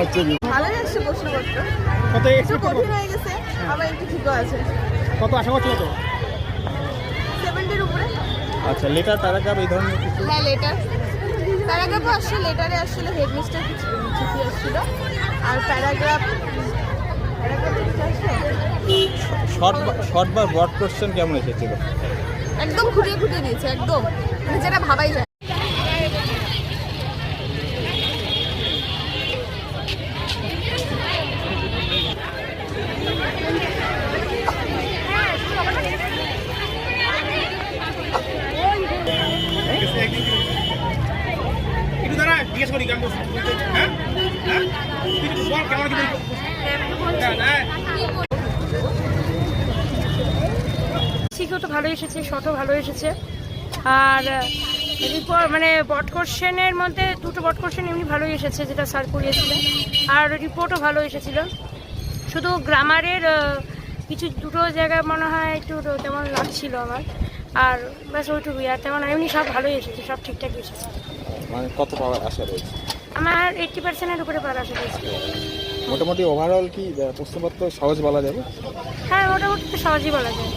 হচ্ছে ভালোই আসছে প্রশ্নপত্র, কত একটু কঠিন হয়ে গেছে, আবার একটু ঠিকও আছে। কত আশা করছিল তো? 70-র উপরে। আচ্ছা, লেটার প্যারাগ্রাফ এই ধরনের কিছু? হ্যাঁ, লেটার প্যারাগ্রাফও আসছে, লেটারে আসছিল হেডমিস্টার কিছু চিঠি আসছিল, আর প্যারাগ্রাফ শর্ট বা ব্রড কোশ্চেন কেমন এসেছিল? একদম খুঁটিয়ে খুঁটিয়ে দিয়েছে, একদম মানে যেটা ভাবাই যায়। একটু দাঁড়া, জিজ্ঞেস করি কেমন? হ্যাঁ কেমন কি? শিখেও তো ভালো এসেছে, শটও ভালো এসেছে। আর মানে বট কোশ্চেনের মধ্যে দুটো বট কোশ্চেন এমনি ভালোই এসেছে, যেটা স্যার করিয়েছিলেন। আর রিপোর্টও ভালো এসেছিল। শুধু গ্রামারের কিছু দুটো জায়গায় মনে হয় একটু তেমন লাগছিল আমার, আর ব্যাস ওইটুকুই। আর তেমন এমনি সব ভালোই এসেছে, সব ঠিকঠাক এসেছে। মানে কত পাওয়ার আশা রয়েছে? আমার 80%-এর উপরে পাওয়ার আশা রয়েছে। মোটামুটি ওভারঅল কি প্রশ্নপত্র সহজ বলা যাবে? হ্যাঁ, মোটামুটি তো সহজই বলা যায়।